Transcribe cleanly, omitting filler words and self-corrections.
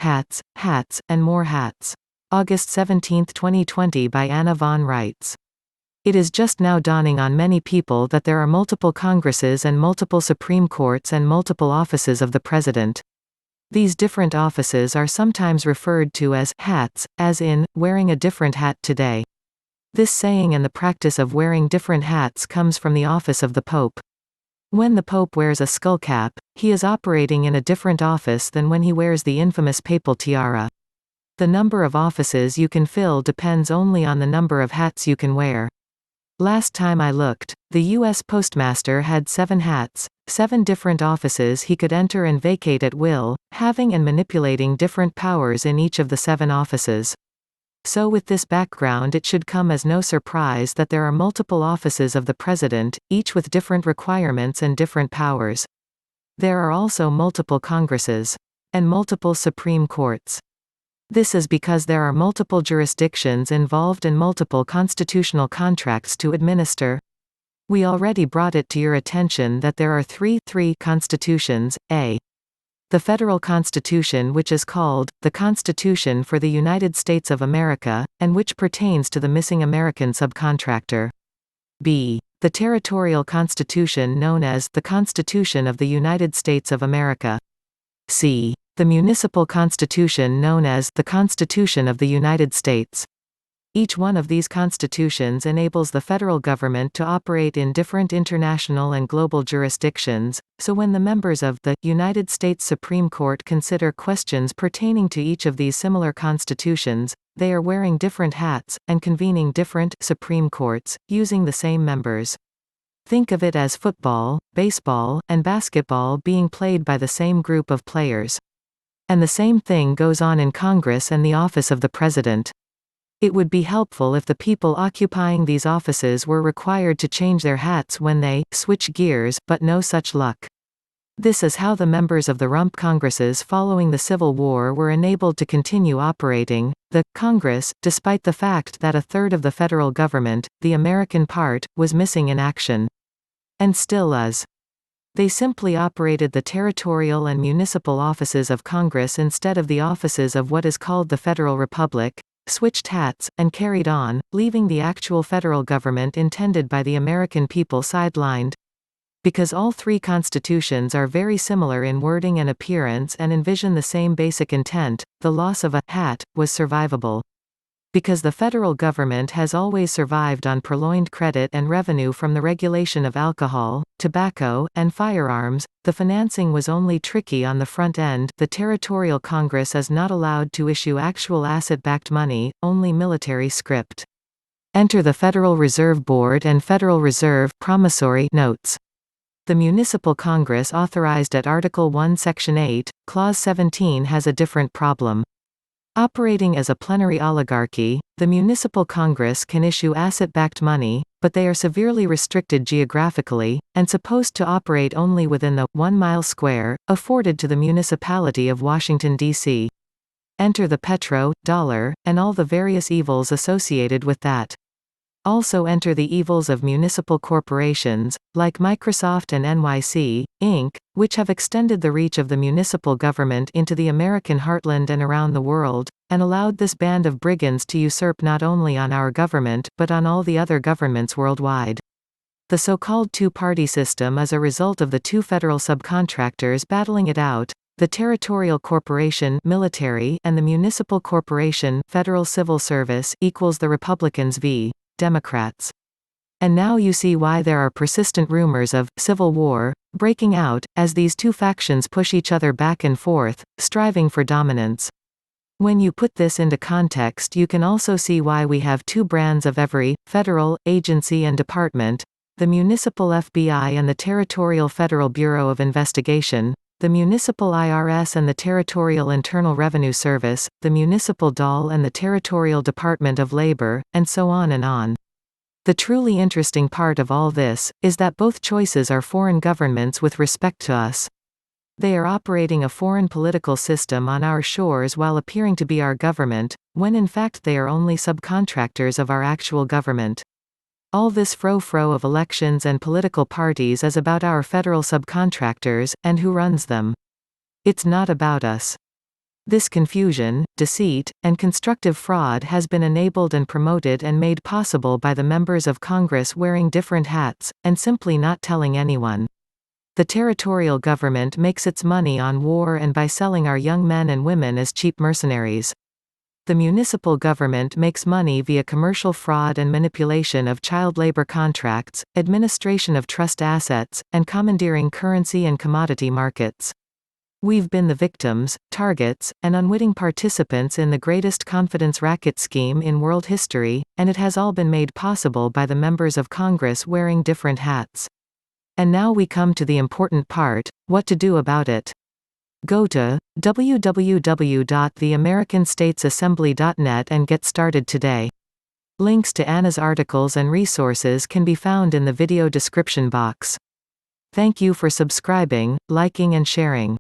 Hats, Hats, and More Hats. August 17, 2020 by Anna von Reitz. It is just now dawning on many people that there are multiple Congresses and multiple Supreme Courts and multiple offices of the President. These different offices are sometimes referred to as hats, as in, wearing a different hat today. This saying and the practice of wearing different hats comes from the office of the Pope. When the Pope wears a skullcap, he is operating in a different office than when he wears the infamous Papal Tiara. The number of offices you can fill depends only on the number of hats you can wear. Last time I looked, the US Postmaster had 7 hats, 7 different offices he could enter and vacate at will, having and manipulating different powers in each of the 7 offices. So with this background, it should come as no surprise that there are multiple offices of the President, each with different requirements and different powers. There are also multiple Congresses. And multiple Supreme Courts. This is because there are multiple jurisdictions involved and multiple constitutional contracts to administer. We already brought it to your attention that there are three constitutions, a. The Federal Constitution, which is called, the Constitution for the United States of America, and which pertains to the missing American subcontractor. B. The Territorial Constitution known as, the Constitution of the United States of America. C. The Municipal Constitution known as, the Constitution of the United States. Each one of these constitutions enables the federal government to operate in different international and global jurisdictions, so when the members of the United States Supreme Court consider questions pertaining to each of these similar constitutions, they are wearing different hats, and convening different Supreme Courts, using the same members. Think of it as football, baseball, and basketball being played by the same group of players. And the same thing goes on in Congress and the office of the President. It would be helpful if the people occupying these offices were required to change their hats when they switch gears, but no such luck. This is how the members of the rump Congresses following the Civil War were enabled to continue operating. The Congress, despite the fact that a third of the federal government, the American part, was missing in action. And still is. They simply operated the territorial and municipal offices of Congress instead of the offices of what is called the Federal Republic, switched hats, and carried on, leaving the actual federal government intended by the American people sidelined. Because all three constitutions are very similar in wording and appearance and envision the same basic intent, the loss of a hat was survivable. Because the federal government has always survived on purloined credit and revenue from the regulation of alcohol, tobacco, and firearms, the financing was only tricky on the front end. The territorial Congress is not allowed to issue actual asset-backed money, only military script. Enter the Federal Reserve Board and Federal Reserve promissory notes. The Municipal Congress authorized at Article 1 Section 8, Clause 17 has a different problem. Operating as a plenary oligarchy, the Municipal Congress can issue asset-backed money, but they are severely restricted geographically, and supposed to operate only within the 1 mile square, afforded to the municipality of Washington, D.C. Enter the petro, dollar, and all the various evils associated with that. Also enter the evils of municipal corporations, like Microsoft and NYC, Inc., which have extended the reach of the municipal government into the American heartland and around the world, and allowed this band of brigands to usurp not only on our government but on all the other governments worldwide. The so-called two-party system is a result of the two federal subcontractors battling it out, the territorial corporation military and the municipal corporation federal civil service equals the Republicans v. Democrats. And now you see why there are persistent rumors of civil war breaking out, as these two factions push each other back and forth, striving for dominance. When you put this into context, you can also see why we have two brands of every federal agency and department: the municipal FBI and the territorial Federal Bureau of Investigation, the municipal IRS and the Territorial Internal Revenue Service, the municipal DOL and the Territorial Department of Labor, and so on and on. The truly interesting part of all this is that both choices are foreign governments with respect to us. They are operating a foreign political system on our shores while appearing to be our government, when in fact they are only subcontractors of our actual government. All this fro-fro of elections and political parties is about our federal subcontractors, and who runs them. It's not about us. This confusion, deceit, and constructive fraud has been enabled and promoted and made possible by the members of Congress wearing different hats, and simply not telling anyone. The territorial government makes its money on war and by selling our young men and women as cheap mercenaries. The municipal government makes money via commercial fraud and manipulation of child labor contracts, administration of trust assets, and commandeering currency and commodity markets. We've been the victims, targets, and unwitting participants in the greatest confidence racket scheme in world history, and it has all been made possible by the members of Congress wearing different hats. And now we come to the important part: what to do about it. Go to www.theamericanstatesassembly.net and get started today. Links to Anna's articles and resources can be found in the video description box. Thank you for subscribing, liking and sharing.